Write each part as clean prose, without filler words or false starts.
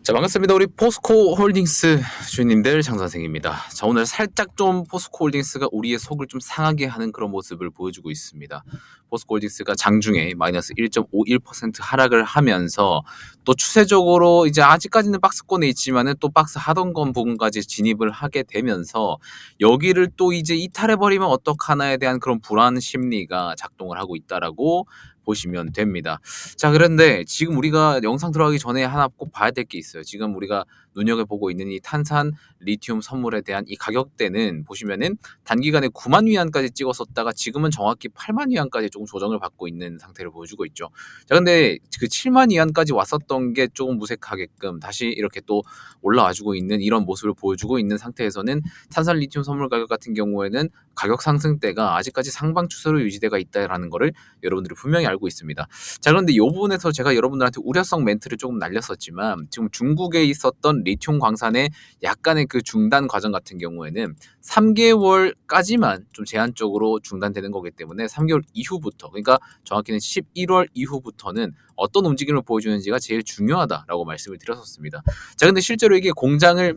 자, 반갑습니다. 우리 포스코 홀딩스 주인님들 장선생입니다. 자, 오늘 살짝 좀 포스코 홀딩스가 우리의 속을 좀 상하게 하는 그런 모습을 보여주고 있습니다. 포스코 홀딩스가 장중에 마이너스 1.51% 하락을 하면서 또 추세적으로 이제 아직까지는 박스권에 있지만은 또 박스 하던 건 부분까지 진입을 하게 되면서 여기를 또 이제 이탈해버리면 어떡하나에 대한 그런 불안 심리가 작동을 하고 있다라고 보시면 됩니다. 자, 그런데 지금 우리가 영상 들어가기 전에 하나 꼭 봐야 될 게 있어요. 지금 우리가 눈여겨보고 있는 이 탄산 리튬 선물에 대한 이 가격대는 보시면은 단기간에 9만 위안까지 찍었었다가 지금은 정확히 8만 위안까지 조금 조정을 받고 있는 상태를 보여주고 있죠. 자, 근데 그 7만 위안까지 왔었던 게 조금 무색하게끔 다시 이렇게 또 올라와주고 있는 이런 모습을 보여주고 있는 상태에서는 탄산 리튬 선물 가격 같은 경우에는 가격 상승대가 아직까지 상방 추세로 유지되가 있다라는 거를 여러분들이 분명히 알고 있습니다. 자, 그런데 이 부분에서 제가 여러분들한테 우려성 멘트를 조금 날렸었지만 지금 중국에 있었던 리튬 광산의 약간의 그 중단 과정 같은 경우에는 3개월까지만 좀 제한적으로 중단되는 거기 때문에 3개월 이후부터, 그러니까 정확히는 11월 이후부터는 어떤 움직임을 보여주는지가 제일 중요하다라고 말씀을 드렸었습니다. 자, 근데 실제로 이게 공장을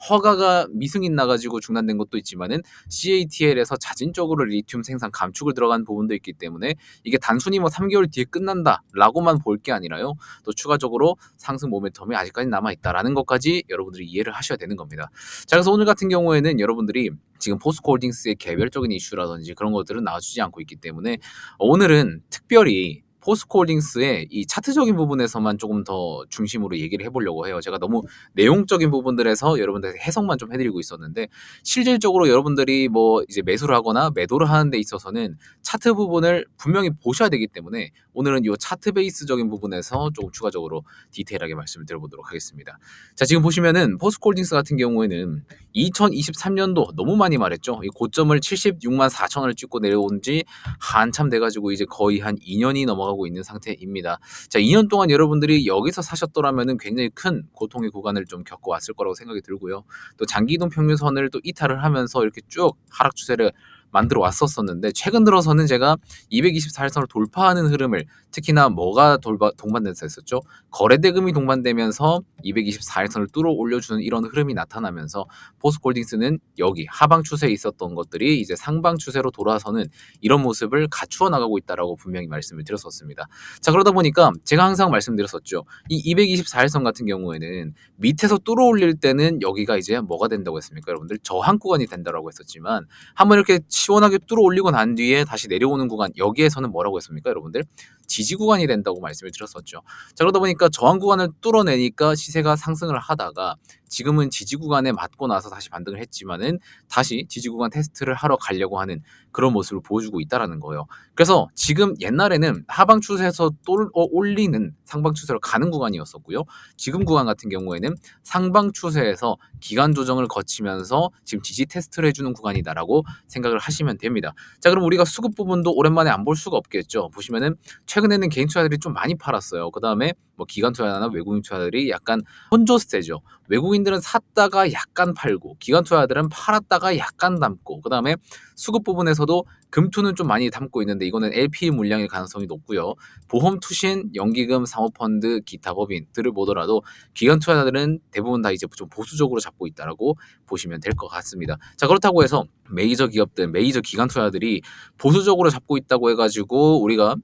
허가가 미승인 나가지고 중단된 것도 있지만은 CATL에서 자진적으로 리튬 생산 감축을 들어간 부분도 있기 때문에 이게 단순히 3개월 뒤에 끝난다라고만 볼 게 아니라요. 또 추가적으로 상승 모멘텀이 아직까지 남아 있다라는 것까지 여러분들이 이해를 하셔야 되는 겁니다. 자, 그래서 오늘 같은 경우에는 여러분들이 지금 포스코 홀딩스의 개별적인 이슈라든지 그런 것들은 나와주지 않고 있기 때문에 오늘은 특별히 포스코 홀딩스의 이 차트적인 부분에서만 조금 더 중심으로 얘기를 해보려고 해요. 제가 너무 내용적인 부분들에서 여러분들한테 해석만 좀 해드리고 있었는데 실질적으로 여러분들이 이제 매수를 하거나 매도를 하는 데 있어서는 차트 부분을 분명히 보셔야 되기 때문에 오늘은 이 차트 베이스적인 부분에서 조금 추가적으로 디테일하게 말씀을 드려보도록 하겠습니다. 자, 지금 보시면은 포스코 홀딩스 같은 경우에는 2023년도 너무 많이 말했죠. 이 고점을 76만 4천원을 찍고 내려온 지 한참 돼가지고 이제 거의 한 2년이 넘어가고 있는 상태입니다. 자, 2년 동안 여러분들이 여기서 사셨더라면은 굉장히 큰 고통의 구간을 좀 겪어왔을 거라고 생각이 들고요. 또 장기이동 평균선을 또 이탈을 하면서 이렇게 쭉 하락 추세를 만들어 왔었는데 최근 들어서는 제가 224일선을 돌파하는 흐름을 특히나 뭐가 동반돼서 했었죠. 거래대금이 동반되면서 224일선을 뚫어 올려주는 이런 흐름이 나타나면서 포스코홀딩스는 여기 하방 추세에 있었던 것들이 이제 상방 추세로 돌아서는 이런 모습을 갖추어 나가고 있다라고 분명히 말씀을 드렸었습니다. 자, 그러다 보니까 제가 항상 말씀드렸었죠. 이 224일선 같은 경우에는 밑에서 뚫어 올릴 때는 여기가 이제 뭐가 된다고 했습니까? 여러분들 저항 구간이 된다라고 했었지만 한번 이렇게 시원하게 뚫어 올리고 난 뒤에 다시 내려오는 구간, 여기에서는 뭐라고 했습니까? 여러분들 지지 구간이 된다고 말씀을 드렸었죠. 자, 그러다 보니까 저항 구간을 뚫어내니까 시세가 상승을 하다가 지금은 지지 구간에 맞고 나서 다시 반등을 했지만은 다시 지지 구간 테스트를 하러 가려고 하는 그런 모습을 보여주고 있다라는 거예요. 그래서 지금 옛날에는 하방 추세에서 올리는 상방 추세로 가는 구간이었었고요. 지금 구간 같은 경우에는 상방 추세에서 기간 조정을 거치면서 지금 지지 테스트를 해주는 구간이다라고 생각을 하시면 됩니다. 자, 그럼 우리가 수급 부분도 오랜만에 안 볼 수가 없겠죠. 보시면은 최근에는 개인 투자들이 좀 많이 팔았어요. 그 다음에 기관 투자나 외국인 투자들이 약간 혼조세죠. 외국인들은 샀다가 약간 팔고 기관 투자들은 팔았다가 약간 담고, 그 다음에 수급 부분에서도 금투는 좀 많이 담고 있는데 이거는 LP 물량일 가능성이 높고요. 보험 투신, 연기금, 사모펀드, 기타 법인들을 보더라도 기관 투자자들은 대부분 다 이제 좀 보수적으로 잡고 있다라고 보시면 될 것 같습니다. 자, 그렇다고 해서 메이저 기업들, 메이저 기관 투자들이 보수적으로 잡고 있다고 해가지고 우리가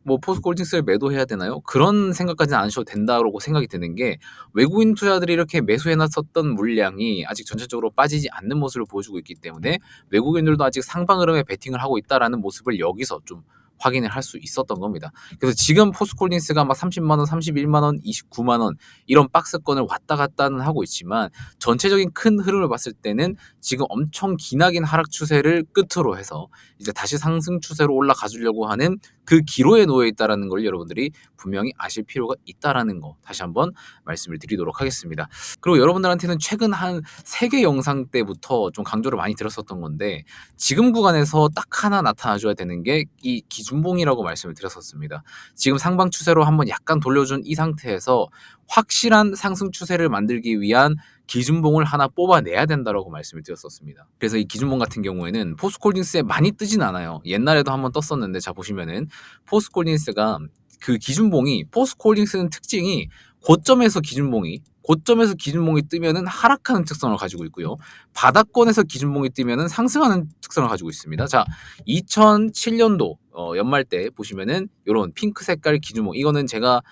포스코홀딩스를 매도해야 되나요? 그런 생각까지는 안 하셔도 된다고 생각이 드는 게 외국인 투자들이 이렇게 매수해놨었던 물량이 아직 전체적으로 빠지지 않는 모습을 보여주고 있기 때문에 외국인들도 아직 상방 흐름에 베팅을 하고 있다라는 모습을 여기서 좀 확인을 할 수 있었던 겁니다. 그래서 지금 포스코홀딩스가 30만 원, 31만 원, 29만 원 이런 박스권을 왔다 갔다는 하고 있지만 전체적인 큰 흐름을 봤을 때는 지금 엄청 기나긴 하락 추세를 끝으로 해서 이제 다시 상승 추세로 올라가 주려고 하는 그 기로에 놓여 있다라는 걸 여러분들이 분명히 아실 필요가 있다라는 거 다시 한번 말씀을 드리도록 하겠습니다. 그리고 여러분들한테는 최근 한 3개 영상 때부터 좀 강조를 많이 드렸었던 건데 지금 구간에서 딱 하나 나타나줘야 되는 게 이 기준봉이라고 말씀을 드렸었습니다. 지금 상방 추세로 한번 약간 돌려준 이 상태에서 확실한 상승 추세를 만들기 위한 기준봉을 하나 뽑아내야 된다라고 말씀을 드렸었습니다. 그래서 이 기준봉 같은 경우에는 포스코홀딩스에 많이 뜨진 않아요. 옛날에도 한번 떴었는데 자 보시면은 포스코홀딩스가 그 기준봉이 포스코홀딩스는 특징이 고점에서 기준봉이 고점에서 기준봉이 뜨면은 하락하는 특성을 가지고 있고요. 바닥권에서 기준봉이 뜨면은 상승하는 특성을 가지고 있습니다. 자, 2007년도 연말 때 보시면은 요런 핑크 색깔 기준봉, 이거는 제가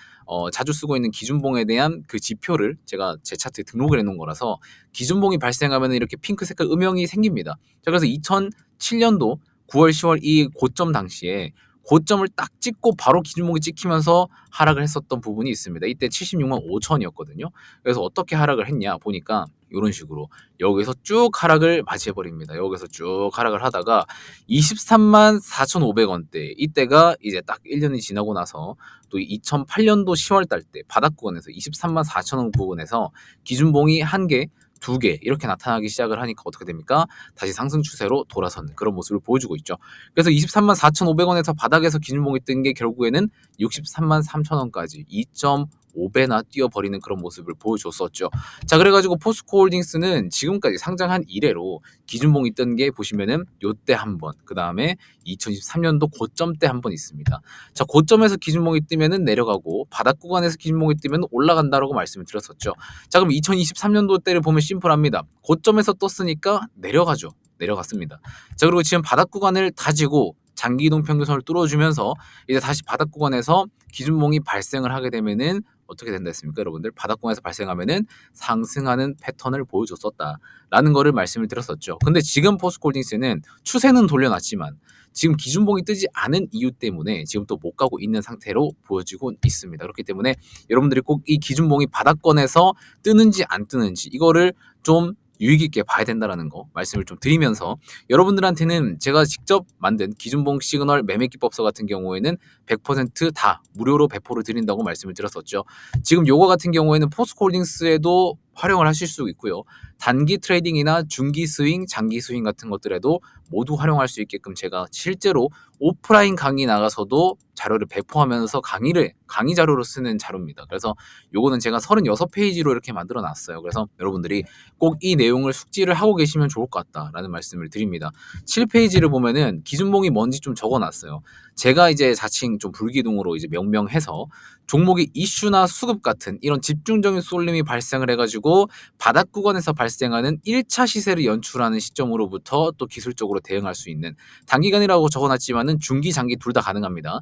자주 쓰고 있는 기준봉에 대한 그 지표를 제가 제 차트에 등록을 해 놓은 거라서 기준봉이 발생하면은 이렇게 핑크 색깔 음영이 생깁니다. 자, 그래서 2007년도 9월, 10월 이 고점 당시에 고점을 딱 찍고 바로 기준봉이 찍히면서 하락을 했었던 부분이 있습니다. 이때 76만 5천이었거든요. 그래서 어떻게 하락을 했냐 보니까 이런 식으로 여기서 쭉 하락을 맞이해 버립니다. 여기서 쭉 하락을 하다가 23만 4,500원대, 이때가 이제 딱 1년이 지나고 나서 또 2008년도 10월 달 때 바닥 구간에서 23만 4천원 부근에서 기준봉이 한 개, 두 개 이렇게 나타나기 시작을 하니까 어떻게 됩니까? 다시 상승 추세로 돌아서는 그런 모습을 보여주고 있죠. 그래서 23만 4,500원에서 바닥에서 기준봉이 뜬 게 결국에는 63만 3천원까지 2.5배나 뛰어버리는 그런 모습을 보여줬었죠. 자, 그래가지고 포스코홀딩스는 지금까지 상장한 이래로 기준봉이 뜬 게 보시면은 요때 한 번, 그 다음에 2023년도 고점 때 한 번 있습니다. 자, 고점에서 기준봉이 뜨면은 내려가고 바닥 구간에서 기준봉이 뜨면 올라간다라고 말씀을 드렸었죠. 자, 그럼 2023년도 때를 보면 심플합니다. 고점에서 떴으니까 내려가죠. 내려갔습니다. 자, 그리고 지금 바닥 구간을 다지고 장기 이동 평균선을 뚫어주면서 이제 다시 바닥 구간에서 기준봉이 발생을 하게 되면은 어떻게 된다 했습니까? 여러분들 바닥 구간에서 발생하면은 상승하는 패턴을 보여줬었다라는 거를 말씀을 드렸었죠. 근데 지금 포스코홀딩스는 추세는 돌려놨지만 지금 기준봉이 뜨지 않은 이유 때문에 지금 또 못 가고 있는 상태로 보여지고 있습니다. 그렇기 때문에 여러분들이 꼭 이 기준봉이 바닥권에서 뜨는지 안 뜨는지 이거를 좀 유익 있게 봐야 된다라는 거 말씀을 좀 드리면서, 여러분들한테는 제가 직접 만든 기준봉 시그널 매매 기법서 같은 경우에는 100%다 무료로 배포를 드린다고 말씀을 드렸었죠. 지금 요거 같은 경우에는 포스코홀딩스에도 활용을 하실 수 있고요. 단기 트레이딩이나 중기 스윙, 장기 스윙 같은 것들에도 모두 활용할 수 있게끔 제가 실제로 오프라인 강의 나가서도 자료를 배포하면서 강의 자료로 쓰는 자료입니다. 그래서 요거는 제가 36페이지로 이렇게 만들어 놨어요. 그래서 여러분들이 꼭 이 내용을 숙지를 하고 계시면 좋을 것 같다라는 말씀을 드립니다. 7페이지를 보면은 기준봉이 뭔지 좀 적어 놨어요. 제가 이제 자칭 좀 불기둥으로 이제 명명해서 종목의 이슈나 수급 같은 이런 집중적인 쏠림이 발생을 해가지고 바닥 구간에서 발생하는 1차 시세를 연출하는 시점으로부터 또 기술적으로 대응할 수 있는, 단기간이라고 적어놨지만은 중기, 장기 둘 다 가능합니다.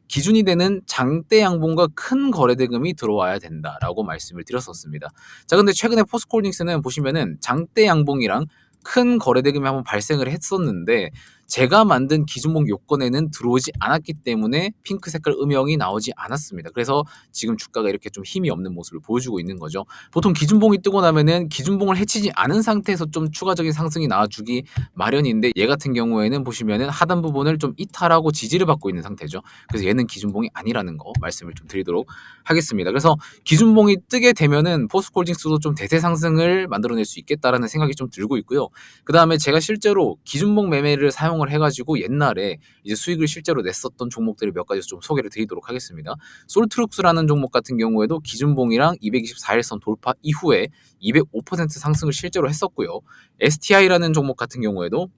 기준이 되는 장대 양봉과 큰 거래 대금이 들어와야 된다라고 말씀을 드렸었습니다. 자, 근데 최근에 포스코홀딩스는 보시면은 장대 양봉이랑 큰 거래 대금이 한번 발생을 했었는데 제가 만든 기준봉 요건에는 들어오지 않았기 때문에 핑크 색깔 음영이 나오지 않았습니다. 그래서 지금 주가가 이렇게 좀 힘이 없는 모습을 보여주고 있는 거죠. 보통 기준봉이 뜨고 나면은 기준봉을 해치지 않은 상태에서 좀 추가적인 상승이 나와주기 마련인데, 얘 같은 경우에는 보시면은 하단 부분을 좀 이탈하고 지지를 받고 있는 상태죠. 그래서 얘는 기준봉이 아니라는 거 말씀을 좀 드리도록 하겠습니다. 그래서 기준봉이 뜨게 되면은 포스코홀딩스도 좀 대세 상승을 만들어낼 수 있겠다라는 생각이 좀 들고 있고요. 그 다음에 제가 실제로 기준봉 매매를 사용을 해가지고 옛날에 이제 수익을 실제로 냈었던 종목들을 몇 가지 좀 소개를 드리도록 하겠습니다. 솔트룩스라는 종목 같은 경우에도 기준봉이랑 224일선 돌파 이후에 205% 상승을 실제로 했었고요. STI라는 종목 같은 경우에도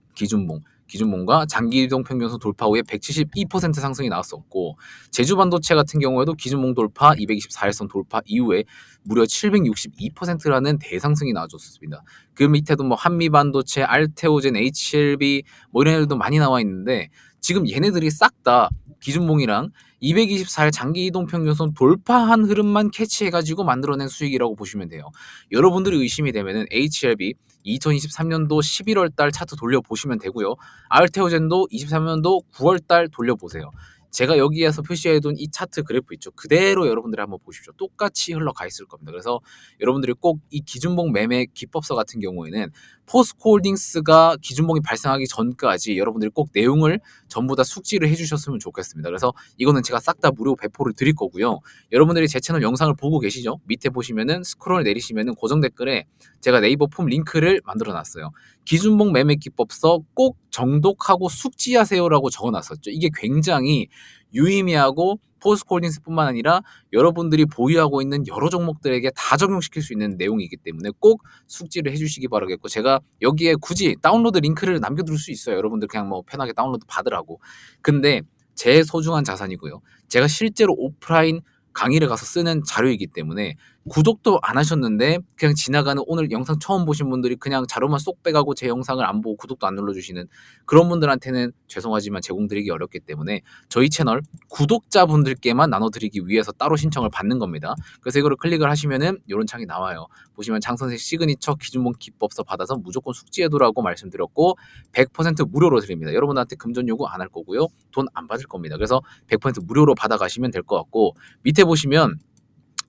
기준봉과 장기 이동 평균선 돌파 후에 172% 상승이 나왔었고, 제주반도체 같은 경우에도 기준봉 돌파, 224일선 돌파 이후에 무려 762%라는 대상승이 나와줬습니다. 그 밑에도 뭐 한미반도체, 알테오젠, HLB 뭐 이런 애들도 많이 나와 있는데 지금 얘네들이 싹 다 기준봉이랑 224일 장기 이동 평균선 돌파한 흐름만 캐치해가지고 만들어낸 수익이라고 보시면 돼요. 여러분들이 의심이 되면은 HLB 2023년도 11월 달 차트 돌려보시면 되고요. 알테오젠도 23년도 9월 달 돌려보세요. 제가 여기에서 표시해둔 이 차트 그래프 있죠. 그대로 여러분들이 한번 보십시오. 똑같이 흘러가 있을 겁니다. 그래서 여러분들이 꼭 이 기준봉 매매 기법서 같은 경우에는 포스코홀딩스가 기준봉이 발생하기 전까지 여러분들이 꼭 내용을 전부 다 숙지를 해주셨으면 좋겠습니다. 그래서 이거는 제가 싹 다 무료 배포를 드릴 거고요. 여러분들이 제 채널 영상을 보고 계시죠? 밑에 보시면은 스크롤 내리시면은 고정 댓글에 제가 네이버 폼 링크를 만들어 놨어요. 기준봉 매매 기법서 꼭 정독하고 숙지하세요라고 적어놨었죠. 이게 굉장히 유의미하고 포스코홀딩스뿐만 아니라 여러분들이 보유하고 있는 여러 종목들에게 다 적용시킬 수 있는 내용이기 때문에 꼭 숙지를 해주시기 바라겠고, 제가 여기에 굳이 다운로드 링크를 남겨둘 수 있어요. 여러분들 그냥 뭐 편하게 다운로드 받으라고. 근데 제 소중한 자산이고요. 제가 실제로 오프라인 강의를 가서 쓰는 자료이기 때문에 구독도 안 하셨는데 그냥 지나가는 오늘 영상 처음 보신 분들이 그냥 자료만 쏙 빼가고 제 영상을 안 보고 구독도 안 눌러주시는 그런 분들한테는 죄송하지만 제공드리기 어렵기 때문에 저희 채널 구독자분들께만 나눠드리기 위해서 따로 신청을 받는 겁니다. 그래서 이거를 클릭을 하시면은 이런 창이 나와요. 보시면 장선생 시그니처 기준본 기법서 받아서 무조건 숙지해두라고 말씀드렸고 100% 무료로 드립니다. 여러분한테 금전 요구 안 할 거고요. 돈 안 받을 겁니다. 그래서 100% 무료로 받아가시면 될 것 같고 밑에 보시면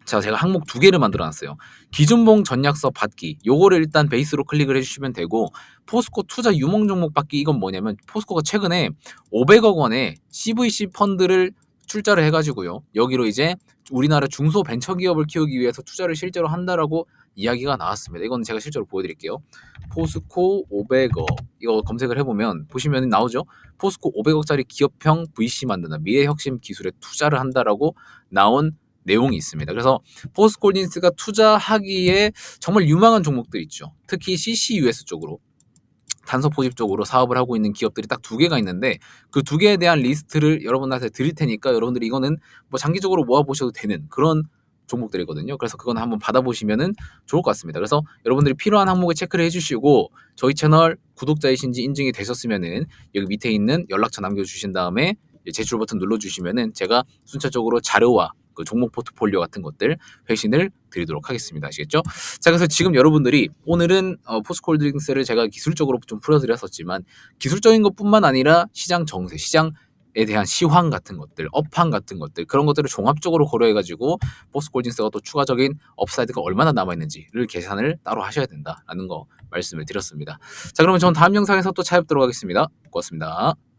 제가 항목 두 개를 만들어 놨어요. 기준봉 전략서 받기 요거를 일단 베이스로 클릭을 해주시면 되고 포스코 투자 유망 종목 받기 이건 뭐냐면 포스코가 최근에 500억 원의 CVC 펀드를 출자를 해가지고요. 여기로 이제 우리나라 중소벤처기업을 키우기 위해서 투자를 실제로 한다라고 이야기가 나왔습니다. 이건 제가 실제로 보여드릴게요. 포스코 500억 이거 검색을 해보면 보시면 나오죠. 포스코 500억짜리 기업형 VC 만드는 미래혁신 기술에 투자를 한다라고 나온 내용이 있습니다. 그래서 포스코홀딩스가 투자하기에 정말 유망한 종목들 있죠. 특히 CCUS 쪽으로 탄소 포집 쪽으로 사업을 하고 있는 기업들이 딱 두 개가 있는데 그 두 개에 대한 리스트를 여러분한테 드릴 테니까 여러분들이 이거는 뭐 장기적으로 모아보셔도 되는 그런 종목들이거든요. 그래서 그건 한번 받아보시면은 좋을 것 같습니다. 그래서 여러분들이 필요한 항목에 체크를 해주시고 저희 채널 구독자이신지 인증이 되셨으면은 여기 밑에 있는 연락처 남겨주신 다음에 제출 버튼 눌러주시면은 제가 순차적으로 자료와 그 종목 포트폴리오 같은 것들 회신을 드리도록 하겠습니다. 아시겠죠? 자, 그래서 지금 여러분들이 오늘은 포스코홀딩스를 제가 기술적으로 좀 풀어드렸었지만 기술적인 것뿐만 아니라 시장 정세, 시장에 대한 시황 같은 것들, 업황 같은 것들 그런 것들을 종합적으로 고려해가지고 포스코홀딩스가 또 추가적인 업사이드가 얼마나 남아있는지를 계산을 따로 하셔야 된다라는 거 말씀을 드렸습니다. 자, 그러면 전 다음 영상에서 또 찾아뵙도록 하겠습니다. 고맙습니다.